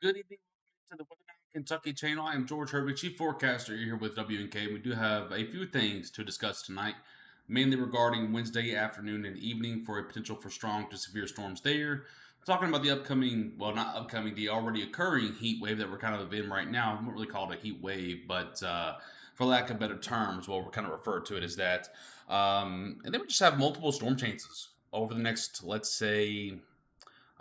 Good evening to the Weather Now Kentucky channel. I am George Herbig, Chief Forecaster here with WNK. We do have a few things to discuss tonight, mainly regarding Wednesday afternoon and evening for a potential for strong to severe storms there. Talking about the upcoming, well, not upcoming, the already occurring heat wave that we're kind of in right now. I won't really call it a heat wave, but for lack of better terms, what we're kind of refer to it as that. And then we just have multiple storm chances over the next, let's say,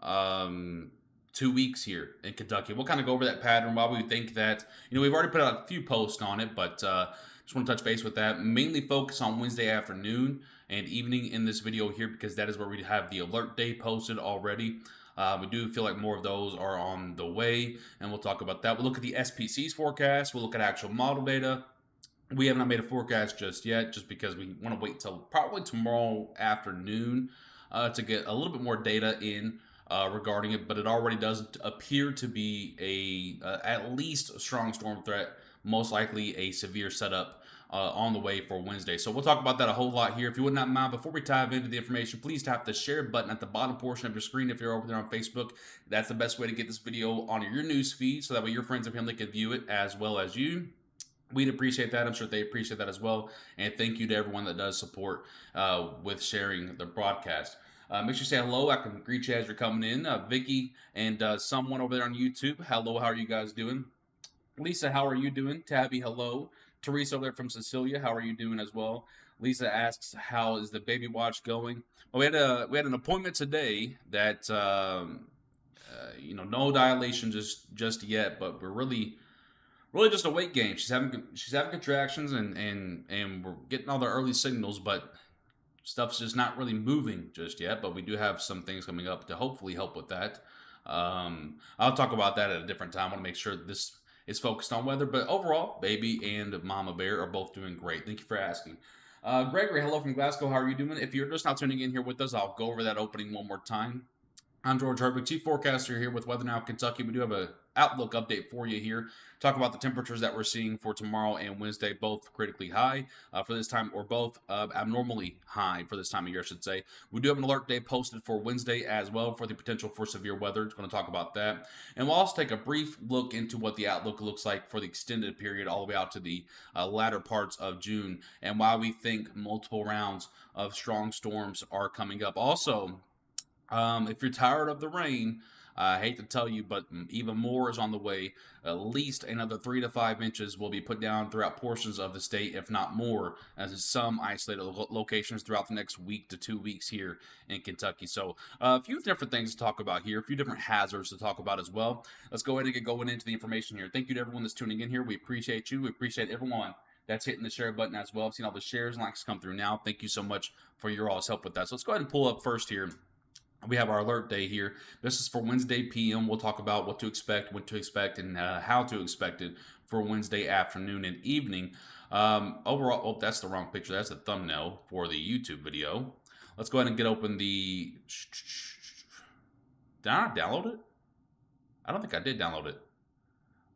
um, 2 weeks here in Kentucky. We'll kind of go over that pattern while we think that, we've already put out a few posts on it, but just want to touch base with that. Mainly focus on Wednesday afternoon and evening in this video here because that is where we have the alert day posted already. We do feel like more of those are on the way, and we'll talk about that. We'll look at the SPC's forecast. We'll look at actual model data. We have not made a forecast just yet, just because we want to wait till probably tomorrow afternoon to get a little bit more data in regarding it. But it already does appear to be at least a strong storm threat, most likely a severe setup on the way for Wednesday. So we'll talk about that a whole lot here. If you would not mind, before we dive into the information, please tap the share button at the bottom portion of your screen if you're over there on Facebook. That's the best way to get this video on your news feed, so that way your friends and family can view it as well as you. We'd appreciate that. I'm sure they appreciate that as well. And thank you to everyone that does support with sharing the broadcast. Make sure you say hello. I can greet you as you're coming in. Vicky and someone over there on YouTube. Hello, how are you guys doing? Lisa, how are you doing? Tabby, hello. Teresa over there from Cecilia, how are you doing as well? Lisa asks, how is the baby watch going? Well, we had an appointment today that no dilation just yet, but we're really just a weight game. She's having contractions, and we're getting all the early signals, but stuff's just not really moving just yet. But we do have some things coming up to hopefully help with that. I'll talk about that at a different time. I want to make sure this is focused on weather, but overall, baby and mama bear are both doing great. Thank you for asking. Gregory, hello from Glasgow. How are you doing? If you're just now tuning in here with us, I'll go over that opening one more time. I'm George Herbig, Chief Forecaster here with Weather Now Kentucky. We do have a outlook update for you here. Talk about the temperatures that we're seeing for tomorrow and Wednesday, both critically high for this time, or both abnormally high for this time of year, I should say. We do have an alert day posted for Wednesday as well for the potential for severe weather. It's going to talk about that. And we'll also take a brief look into what the outlook looks like for the extended period all the way out to the latter parts of June, and why we think multiple rounds of strong storms are coming up. Also, if you're tired of the rain, I hate to tell you, but even more is on the way. At least another 3 to 5 inches will be put down throughout portions of the state, if not more, as in some isolated locations throughout the next week to 2 weeks here in Kentucky. So, a few different things to talk about here, a few different hazards to talk about as well. Let's go ahead and get going into the information here. Thank you to everyone that's tuning in here. We appreciate you. We appreciate everyone that's hitting the share button as well. I've seen all the shares and likes come through now. Thank you so much for your all's help with that. So, let's go ahead and pull up first here. We have our alert day here. This is for Wednesday PM. We'll talk about what to expect, and how to expect it for Wednesday afternoon and evening. Overall, oh, that's the wrong picture. That's the thumbnail for the YouTube video. Let's go ahead and get open the. Did I not download it? I don't think I did download it.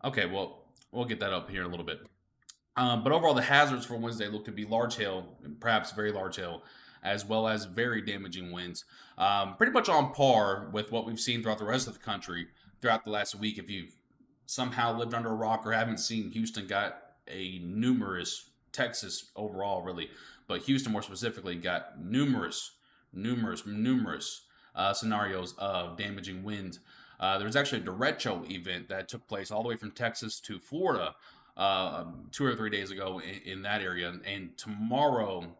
Okay, well, we'll get that up here in a little bit. But overall, the hazards for Wednesday look to be large hail, perhaps very large hail, as well as very damaging winds. Pretty much on par with what we've seen throughout the rest of the country throughout the last week. If you've somehow lived under a rock or haven't seen, Houston got a numerous, Texas overall really, but Houston more specifically got numerous scenarios of damaging wind. There was actually a derecho event that took place all the way from Texas to Florida 2 or 3 days ago in that area. And tomorrow,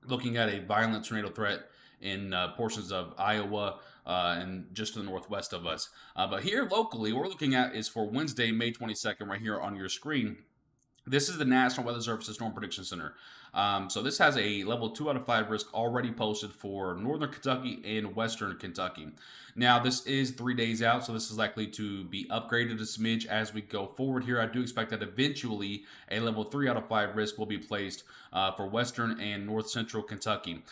looking at a violent tornado threat in portions of Iowa and just to the northwest of us. But here locally, what we're looking at is for Wednesday, May 22nd, right here on your screen. This is the National Weather Service's Storm Prediction Center. So this has a level 2 out of 5 risk already posted for northern Kentucky and western Kentucky. Now, this is 3 days out, so this is likely to be upgraded a smidge as we go forward here. I do expect that eventually a level 3 out of 5 risk will be placed for western and north central Kentucky.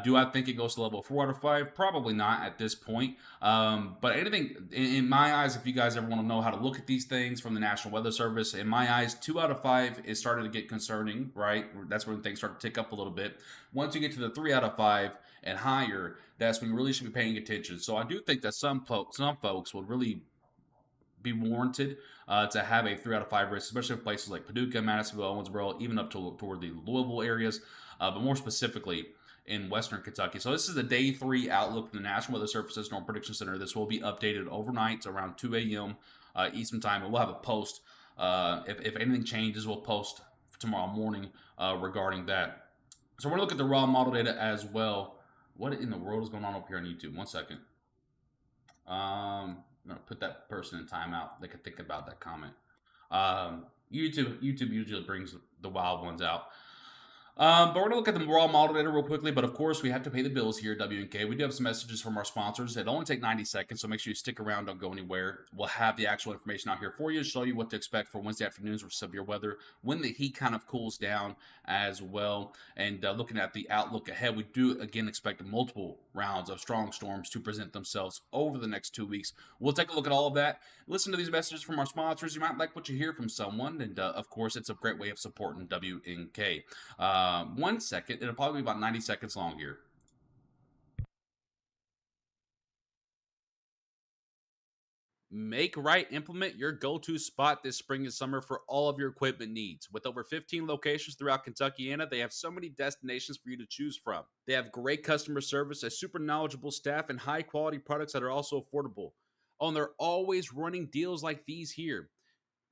Do I think it goes to level 4 out of 5? Probably not at this point. But anything, in my eyes, if you guys ever want to know how to look at these things from the National Weather Service, in my eyes, 2 out of 5 is starting to get concerning, right? That's when things start to tick up a little bit. Once you get to the 3 out of 5 and higher, that's when you really should be paying attention. So I do think that some folks would really be warranted to have a 3 out of 5 race, especially for places like Paducah, Madisonville, Owensboro, even up to toward the Louisville areas, but more specifically in Western Kentucky. So this is the day 3 outlook from the National Weather Service's North Prediction Center. This will be updated overnight around 2 a.m. Eastern time, and we'll have a post. If anything changes, we'll post tomorrow morning regarding that. So we're going to look at the raw model data as well. What in the world is going on up here on YouTube? 1 second. I'm going to put that person in timeout. They can think about that comment. YouTube usually brings the wild ones out. But we're going to look at the raw model data real quickly. But of course, we have to pay the bills here at W&K. We do have some messages from our sponsors. It'll only take 90 seconds, so make sure you stick around. Don't go anywhere. We'll have the actual information out here for you, show you what to expect for Wednesday afternoons with severe weather, when the heat kind of cools down as well. And looking at the outlook ahead, we do, again, expect multiple rounds of strong storms to present themselves over the next 2 weeks. We'll take a look at all of that. Listen to these messages from our sponsors. You might like what you hear from someone. And, of course, it's a great way of supporting W&K. 1 second. It'll probably be about 90 seconds long here. Make Right Implement your go-to spot this spring and summer for all of your equipment needs. With over 15 locations throughout Kentucky, they have so many destinations for you to choose from. They have great customer service, a super knowledgeable staff, and high-quality products that are also affordable. Oh, and they're always running deals like these here.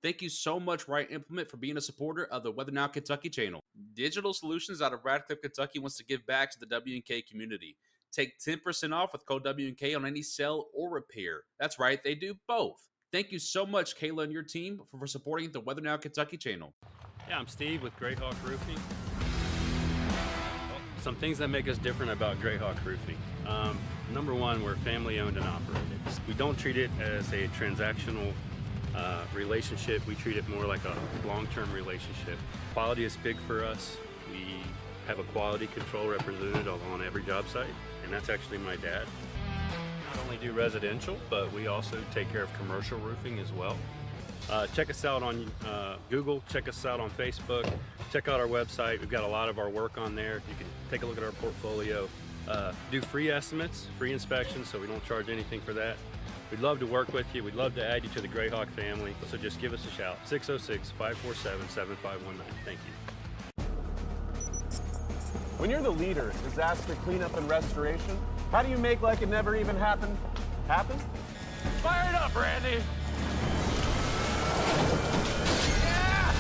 Thank you so much, Right Implement, for being a supporter of the Weather Now Kentucky channel. Digital Solutions out of Radcliffe, Kentucky wants to give back to the W&K community. Take 10% off with code W&K on any sale or repair. That's right, they do both. Thank you so much, Kayla and your team, for supporting the Weather Now Kentucky channel. Yeah, I'm Steve with Greyhawk Roofing. Some things that make us different about Greyhawk Roofing. Number one, we're family owned and operated. We don't treat it as a transactional relationship. We treat it more like a long-term relationship. Quality is big for us. We have a quality control representative on every job site, and that's actually my dad. Not only do residential, but we also take care of commercial roofing as well. Check us out on Google, check us out on Facebook, check out our website. We've got a lot of our work on there. You can take a look at our portfolio. Do free estimates, free inspections, so we don't charge anything for that. We'd love to work with you. We'd love to add you to the Greyhawk family. So just give us a shout, 606-547-7519. Thank you. When you're the leader in disaster cleanup and restoration, how do you make like it never even happened happen? Fire it up, Randy! Yeah!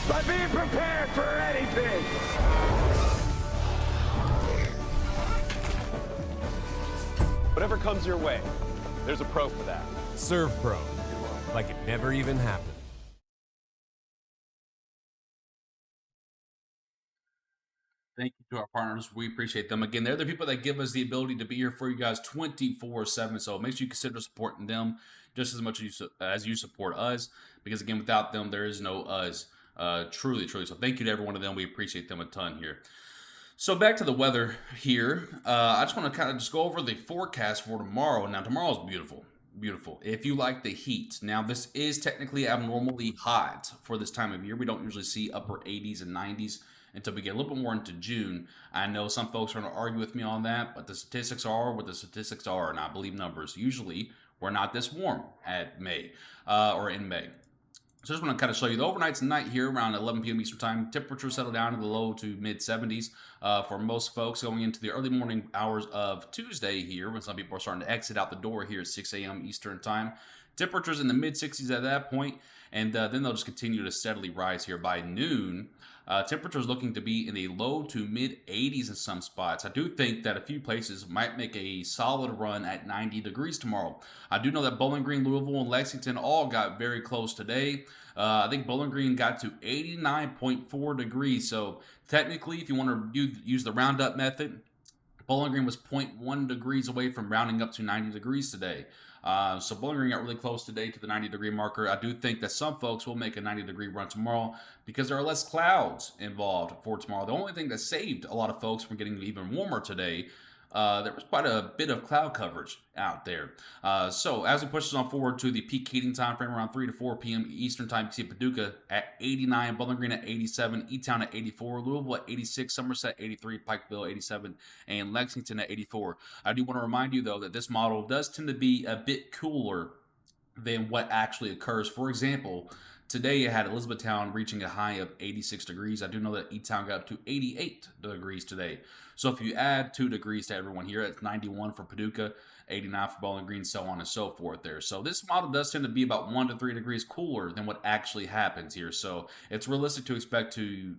By being prepared for anything! Whatever comes your way, there's a pro for that. Serve Pro, like it never even happened. Thank you to our partners. We appreciate them. Again, they're the people that give us the ability to be here for you guys 24/7. So make sure you consider supporting them just as much as you support us. Because again, without them, there is no us. Truly. So thank you to every one of them. We appreciate them a ton here. So back to the weather here. I just want to kind of just go over the forecast for tomorrow. Now, tomorrow's beautiful. Beautiful. If you like the heat. Now, this is technically abnormally hot for this time of year. We don't usually see upper 80s and 90s until we get a little bit more into June. I know some folks are going to argue with me on that, but the statistics are what the statistics are, and I believe numbers. Usually, we're not this warm at May or in May. So I just want to kind of show you the overnights and night here around 11 p.m. Eastern Time. Temperatures settle down to the low to mid 70s for most folks going into the early morning hours of Tuesday here when some people are starting to exit out the door here at 6 a.m. Eastern Time. Temperatures in the mid 60s at that point, and then they'll just continue to steadily rise here by noon. Temperatures looking to be in the low to mid 80s in some spots. I do think that a few places might make a solid run at 90 degrees tomorrow. I do know that Bowling Green, Louisville, and Lexington all got very close today. I think Bowling Green got to 89.4 degrees. So technically, if you want to use the roundup method, Bowling Green was 0.1 degrees away from rounding up to 90 degrees today. So Bowling Green got really close today to the 90-degree marker. I do think that some folks will make a 90-degree run tomorrow because there are less clouds involved for tomorrow. The only thing that saved a lot of folks from getting even warmer today there was quite a bit of cloud coverage out there. So as we push this on forward to the peak heating time frame around 3 to 4 p.m. Eastern time, you see Paducah at 89, Bowling Green at 87, E-Town at 84, Louisville at 86, Somerset 83, Pikeville 87, and Lexington at 84. I do want to remind you, though, that this model does tend to be a bit cooler than what actually occurs. For example, today you had Elizabethtown reaching a high of 86 degrees. I do know that E-Town got up to 88 degrees today. So if you add 2 degrees to everyone here, it's 91 for Paducah, 89 for Bowling Green, so on and so forth there. So this model does tend to be about 1 to 3 degrees cooler than what actually happens here. So it's realistic to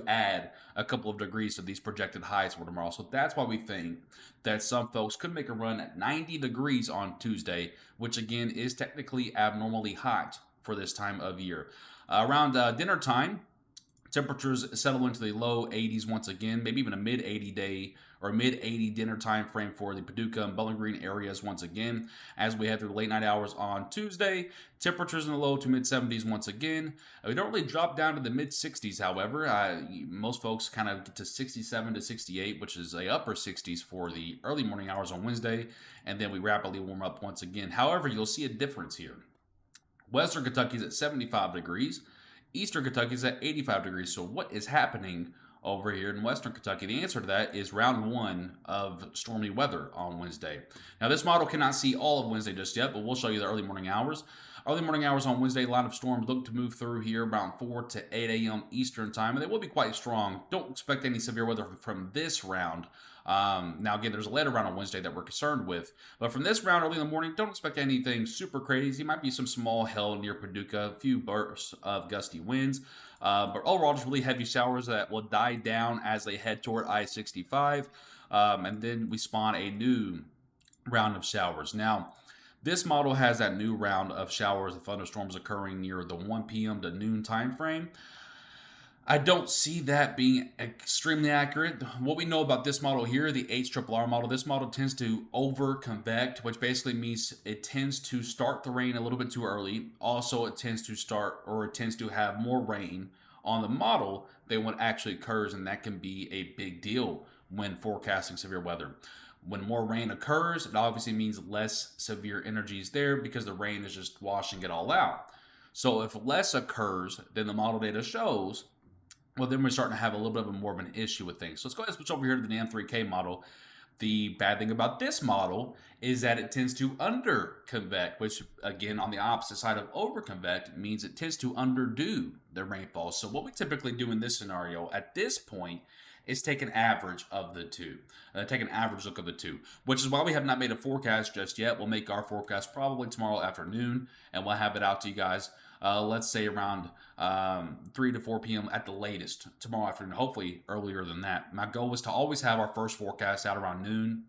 add a couple of degrees to these projected highs for tomorrow. So that's why we think that some folks could make a run at 90 degrees on Tuesday, which again is technically abnormally hot for this time of year. Around dinner time, temperatures settle into the low 80s once again, maybe even a mid 80 day or mid 80 dinner time frame for the Paducah and Bowling Green areas once again. As we head through late night hours on Tuesday, temperatures in the low to mid 70s once again. We don't really drop down to the mid 60s, however. Most folks kind of get to 67 to 68, which is a upper 60s for the early morning hours on Wednesday, and then we rapidly warm up once again. However, you'll see a difference here. Western Kentucky is at 75 degrees. Eastern Kentucky is at 85 degrees. So what is happening over here in Western Kentucky? The answer to that is round 1 of stormy weather on Wednesday. Now, this model cannot see all of Wednesday just yet, but we'll show you the early morning hours. Early morning hours on Wednesday, a lot of storms look to move through here around 4 to 8 a.m. Eastern time, and they will be quite strong. Don't expect any severe weather from this round. Now, again, there's a later round on Wednesday that we're concerned with. But from this round early in the morning, don't expect anything super crazy. Might be some small hail near Paducah, a few bursts of gusty winds. But overall, just really heavy showers that will die down as they head toward I-65. And then we spawn a new round of showers. Now, this model has that new round of showers and thunderstorms occurring near the 1 p.m. to noon time frame. I don't see that being extremely accurate. What we know about this model here, the HRRR model, this model tends to over-convect, which basically means it tends to start the rain a little bit too early. Also, it tends to have more rain on the model than what actually occurs, and that can be a big deal when forecasting severe weather. When more rain occurs, it obviously means less severe energy is there because the rain is just washing it all out. So if less occurs than the model data shows, well, then we're starting to have a little bit more of an issue with things. So let's go ahead and switch over here to the NAM3K model. The bad thing about this model is that it tends to under-convect, which, again, on the opposite side of over-convect, means it tends to underdo the rainfall. So what we typically do in this scenario at this point is take an average of the two. Take an average look of the two, which is why we have not made a forecast just yet. We'll make our forecast probably tomorrow afternoon, and we'll have it out to you guys, let's say around 3 to 4 p.m. at the latest tomorrow afternoon, hopefully earlier than that. My goal was to always have our first forecast out around noon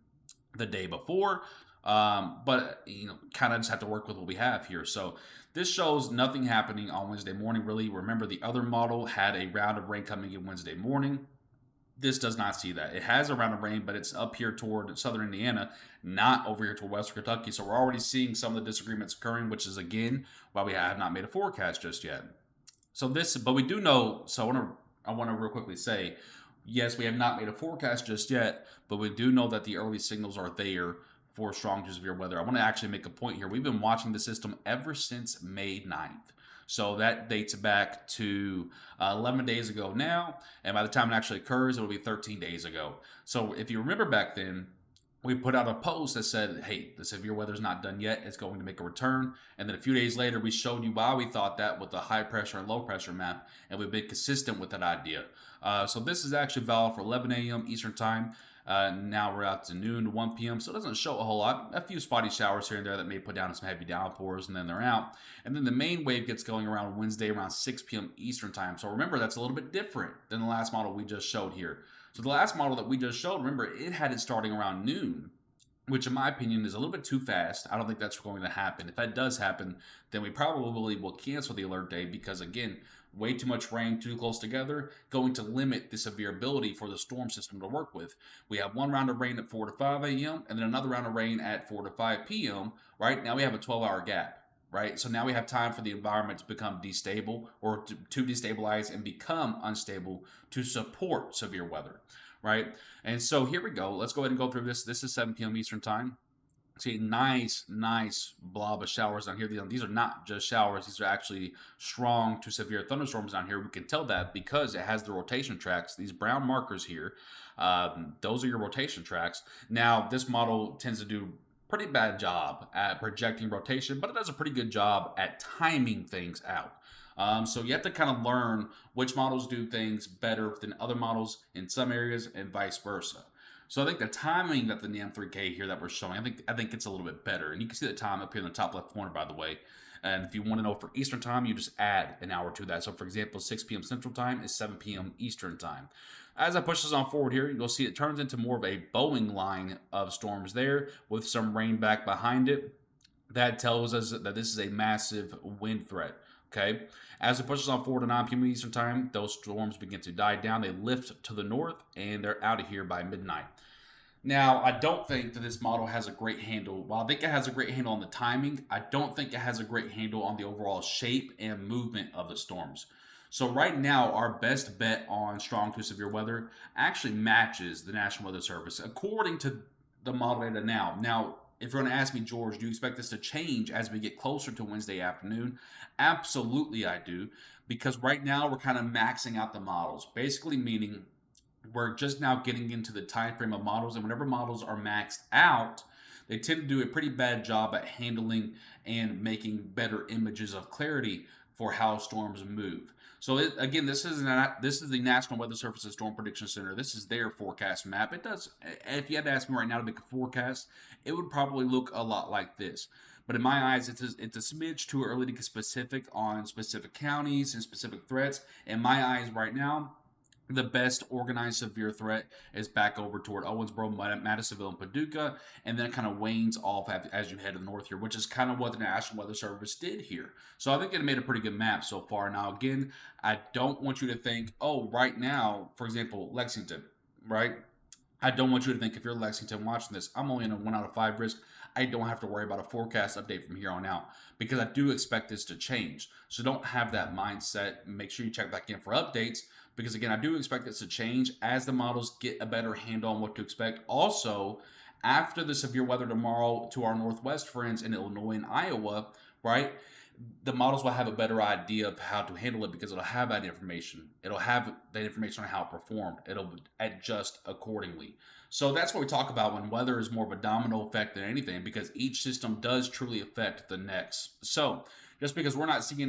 the day before, but kind of just have to work with what we have here. So this shows nothing happening on Wednesday morning, really. Remember, the other model had a round of rain coming in Wednesday morning. This does not see that. It has a round of rain, but it's up here toward southern Indiana, not over here toward western Kentucky. So we're already seeing some of the disagreements occurring, which is, again, why we have not made a forecast just yet. So but we do know, so I want to real quickly say, yes, we have not made a forecast just yet, but we do know that the early signals are there for strong to severe weather. I want to actually make a point here. We've been watching the system ever since May 9th. So that dates back to 11 days ago now, and by the time it actually occurs, it'll be 13 days ago. So if you remember back then, we put out a post that said, hey, the severe weather's not done yet. It's going to make a return. And then a few days later, we showed you why we thought that with the high pressure and low pressure map, and we've been consistent with that idea. So this is actually valid for 11 a.m. Eastern time. Now we're out to noon to 1 p.m., so it doesn't show a whole lot. A few spotty showers here and there that may put down some heavy downpours, and then they're out. And then the main wave gets going around Wednesday around 6 p.m. Eastern time. So remember, that's a little bit different than the last model we just showed here. So the last model that we just showed, remember, it had it starting around noon, which in my opinion is a little bit too fast. I don't think that's going to happen. If that does happen, then we probably will cancel the alert day because, again, way too much rain too close together, going to limit the severe ability for the storm system to work with. We have one round of rain at 4 to 5 a.m. and then another round of rain at 4 to 5 p.m. Right now we have a 12-hour gap, right? So now we have time for the environment to become destable or to destabilize and become unstable to support severe weather, right? And so here we go. Let's go ahead and go through this. This is 7 p.m. Eastern time. See, nice blob of showers down here. These are not just showers. These are actually strong to severe thunderstorms down here. We can tell that because it has the rotation tracks. These brown markers here, those are your rotation tracks. Now, this model tends to do pretty bad job at projecting rotation, but it does a pretty good job at timing things out. So you have to kind of learn which models do things better than other models in some areas and vice versa. So I think the timing that the NAM3K here that we're showing, I think it's a little bit better. And you can see the time up here in the top left corner, by the way. And if you want to know for Eastern time, you just add an hour to that. So for example, 6 p.m. Central time is 7 p.m. Eastern time. As I push this on forward here, you'll see it turns into more of a Boeing line of storms there with some rain back behind it. That tells us that this is a massive wind threat. Okay, as it pushes on forward to 9 p.m. Eastern time, those storms begin to die down. They lift to the north, and they're out of here by midnight. Now, I don't think that this model has a great handle. While I think it has a great handle on the timing, I don't think it has a great handle on the overall shape and movement of the storms. So right now, our best bet on strong to severe weather actually matches the National Weather Service, according to the model data now. Now, if you're going to ask me, George, do you expect this to change as we get closer to Wednesday afternoon? Absolutely, I do. Because right now, we're kind of maxing out the models. Basically meaning we're just now getting into the time frame of models. And whenever models are maxed out, they tend to do a pretty bad job at handling and making better images of clarity for how storms move. So again, this is the National Weather Service's Storm Prediction Center. This is their forecast map. It does. If you had to ask me right now to make a forecast, it would probably look a lot like this. But in my eyes, it's a smidge too early to get specific on specific counties and specific threats. In my eyes, right now, the best organized severe threat is back over toward Owensboro, Madisonville, and Paducah, and then it kind of wanes off as you head to the north here, which is kind of what the National Weather Service did here. So I think it made a pretty good map so far. Now, again, I don't want you to think, oh, right now, for example, Lexington, right? I don't want you to think if you're Lexington watching this, I'm only in a 1 out of 5 risk. I don't have to worry about a forecast update from here on out because I do expect this to change. So don't have that mindset. Make sure you check back in for updates because, again, I do expect this to change as the models get a better handle on what to expect. Also, after the severe weather tomorrow to our northwest friends in Illinois and Iowa, right, the models will have a better idea of how to handle it because it'll have that information. It'll have that information on how it performed. It'll adjust accordingly. So that's what we talk about when weather is more of a domino effect than anything because each system does truly affect the next. So just because we're not seeing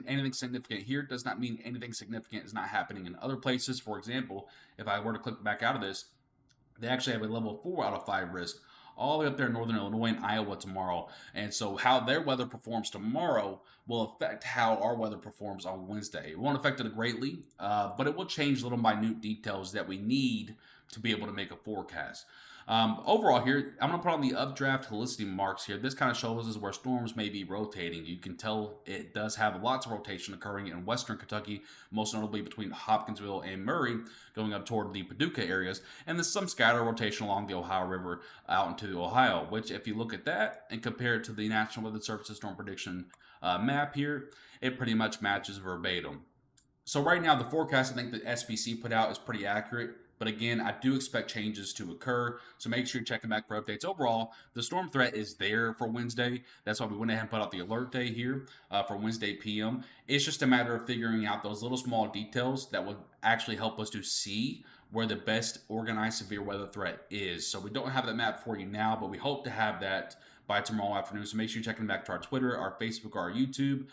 anything significant here does not mean anything significant is not happening in other places. For example, if I were to click back out of this, they actually have a level 4 out of 5 risk all the way up there in northern Illinois and Iowa tomorrow. And so how their weather performs tomorrow will affect how our weather performs on Wednesday. It won't affect it greatly, but it will change little minute details that we need to be able to make a forecast. Overall here, I'm going to put on the updraft helicity marks here. This kind of shows us where storms may be rotating. You can tell it does have lots of rotation occurring in western Kentucky, most notably between Hopkinsville and Murray, going up toward the Paducah areas. And there's some scatter rotation along the Ohio River out into the Ohio, which if you look at that and compare it to the National Weather Service's storm prediction map here, it pretty much matches verbatim. So right now, the forecast I think that SPC put out is pretty accurate. But again, I do expect changes to occur, so make sure you're checking back for updates. Overall, the storm threat is there for Wednesday. That's why we went ahead and put out the alert day here for Wednesday PM. It's just a matter of figuring out those little small details that will actually help us to see where the best organized severe weather threat is. So we don't have that map for you now, but we hope to have that by tomorrow afternoon. So make sure you're checking back to our Twitter, our Facebook, our YouTube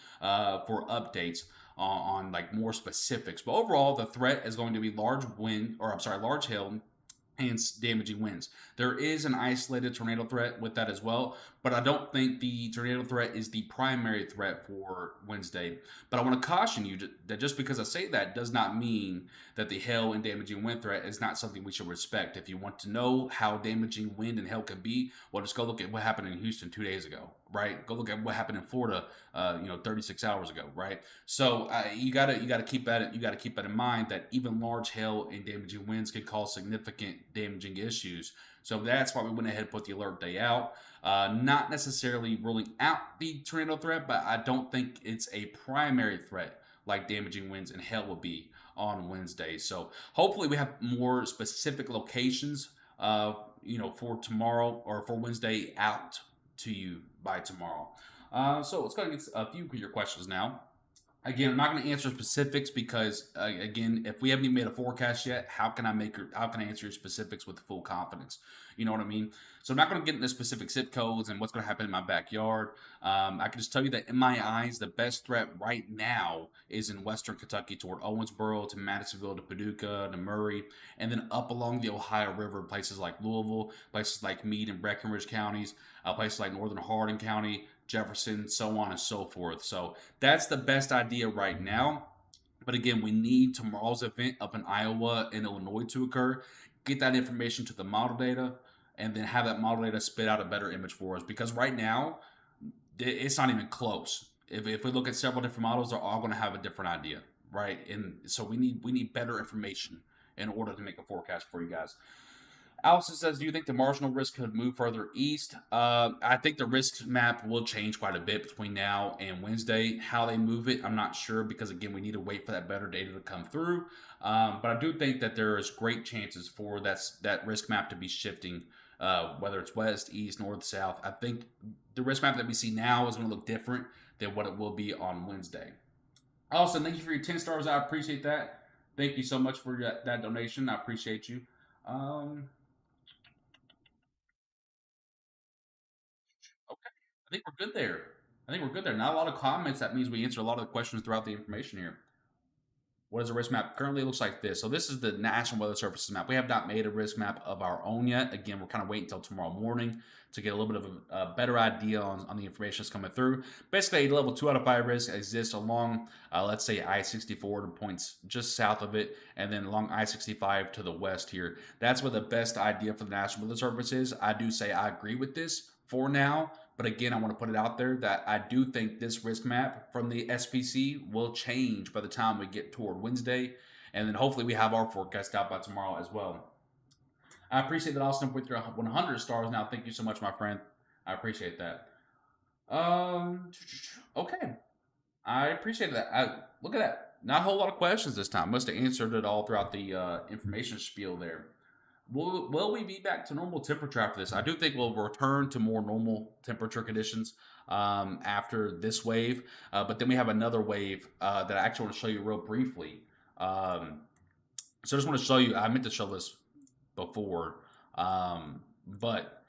for updates on like more specifics. But overall, the threat is going to be large hail and damaging winds. There is an isolated tornado threat with that as well, but I don't think the tornado threat is the primary threat for Wednesday. But I want to caution you that just because I say that does not mean that the hail and damaging wind threat is not something we should respect. If you want to know how damaging wind and hail can be, well, just go look at what happened in Houston 2 days ago, right? Go look at what happened in Florida, 36 hours ago, right? So you gotta keep that in mind that even large hail and damaging winds can cause significant damaging issues. So that's why we went ahead and put the alert day out. Not necessarily ruling out the tornado threat, but I don't think it's a primary threat like damaging winds and hail will be on Wednesday. So hopefully we have more specific locations, for tomorrow or for Wednesday out to you by tomorrow. So let's go and get a few of your questions now. Again, I'm not going to answer specifics because, again, if we haven't even made a forecast yet, how can I answer your specifics with full confidence? You know what I mean? So I'm not going to get into specific zip codes and what's going to happen in my backyard. I can just tell you that in my eyes, the best threat right now is in Western Kentucky toward Owensboro to Madisonville to Paducah to Murray, and then up along the Ohio River, places like Louisville, places like Meade and Breckinridge counties, places like Northern Hardin County, Jefferson, so on and so forth. So that's the best idea right now. But again, we need tomorrow's event up in Iowa and Illinois to occur. Get that information to the model data, and then have that model data spit out a better image for us. Because right now, it's not even close. If we look at several different models, they're all going to have a different idea, right? And so we need better information in order to make a forecast for you guys. Allison says, do you think the marginal risk could move further east? I think the risk map will change quite a bit between now and Wednesday. How they move it, I'm not sure because, again, we need to wait for that better data to come through. But I do think that there is great chances for that risk map to be shifting, whether it's west, east, north, south. I think the risk map that we see now is going to look different than what it will be on Wednesday. Allison, thank you for your 10 stars. I appreciate that. Thank you so much for that donation. I appreciate you. I think we're good there. Not a lot of comments. That means we answer a lot of the questions throughout the information here. What is the risk map? Currently, it looks like this. So this is the National Weather Services map. We have not made a risk map of our own yet. Again, we're kind of waiting until tomorrow morning to get a little bit of a better idea on the information that's coming through. Basically, a level 2 out of 5 risk exists along, let's say, I-64 to points just south of it, and then along I-65 to the west here. That's where the best idea for the National Weather Service is. I do say I agree with this for now. But again, I want to put it out there that I do think this risk map from the SPC will change by the time we get toward Wednesday. And then hopefully we have our forecast out by tomorrow as well. I appreciate that, Austin, with your 100 stars now. Thank you so much, my friend. I appreciate that. Okay. I appreciate that. Look at that. Not a whole lot of questions this time. Must have answered it all throughout the information spiel there. Will we be back to normal temperature after this? I do think we'll return to more normal temperature conditions after this wave. But then we have another wave that I actually want to show you real briefly. So I just want to show you. I meant to show this before, but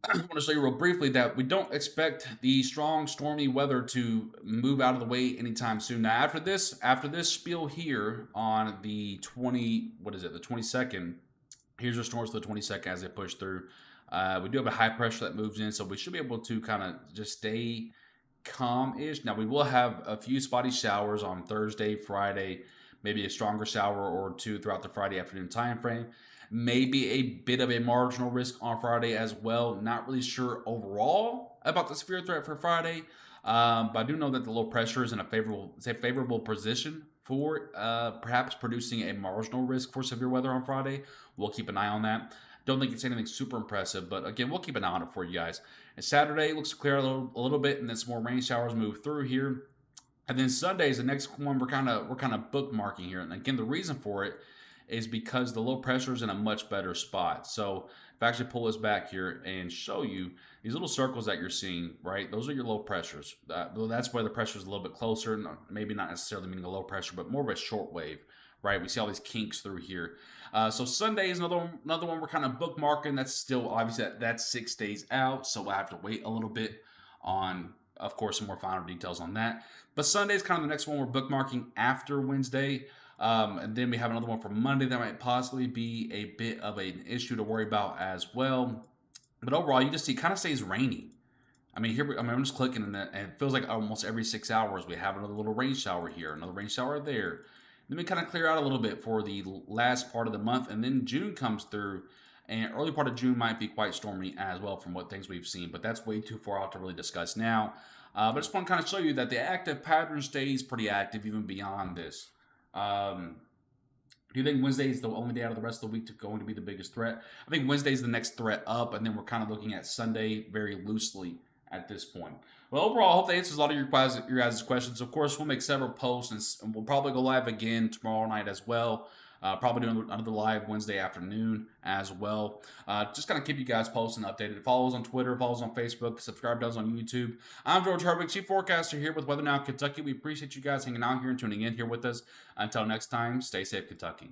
I want to show you real briefly that we don't expect the strong stormy weather to move out of the way anytime soon. Now, after this spiel here on the 22nd. Here's our storms for the 22nd as they push through. We do have a high pressure that moves in, so we should be able to kind of just stay calm-ish. Now, we will have a few spotty showers on Thursday, Friday, maybe a stronger shower or two throughout the Friday afternoon time frame. Maybe a bit of a marginal risk on Friday as well. Not really sure overall about the severe threat for Friday, but I do know that the low pressure is in a favorable position for perhaps producing a marginal risk for severe weather on Friday. We'll keep an eye on that. Don't think it's anything super impressive, but again, we'll keep an eye on it for you guys. And Saturday looks to clear a little bit, and then some more rain showers move through here. And then Sunday is the next one we're kind of bookmarking here. And again, the reason for it is because the low pressure is in a much better spot. So if I actually pull this back here and show you these little circles that you're seeing, right? Those are your low pressures. That's where the pressure is a little bit closer, maybe not necessarily meaning a low pressure, but more of a short wave, right? We see all these kinks through here. So Sunday is another one we're kind of bookmarking. That's still obviously that's 6 days out, so we'll have to wait a little bit on, of course, some more final details on that. But Sunday is kind of the next one we're bookmarking after Wednesday. And then we have another one for Monday that might possibly be a bit of an issue to worry about as well. But overall, you just see it kind of stays rainy. I'm just clicking and it feels like almost every 6 hours we have another little rain shower here, another rain shower there. Then we kind of clear out a little bit for the last part of the month, and then June comes through, and early part of June might be quite stormy as well from what things we've seen, but that's way too far out to really discuss now. But I just want to kind of show you that the active pattern stays pretty active even beyond this. Do you think Wednesday is the only day out of the rest of the week going to be the biggest threat? I think Wednesday is the next threat up, and then we're kind of looking at Sunday very loosely at this point. Well, overall, I hope that answers a lot of your guys' questions. Of course, we'll make several posts, and we'll probably go live again tomorrow night as well. Probably doing another live Wednesday afternoon as well. Just kind of keep you guys posted and updated. Follow us on Twitter, follow us on Facebook, subscribe to us on YouTube. I'm George Herbig, Chief Forecaster here with Weather Now Kentucky. We appreciate you guys hanging out here and tuning in here with us. Until next time, stay safe, Kentucky.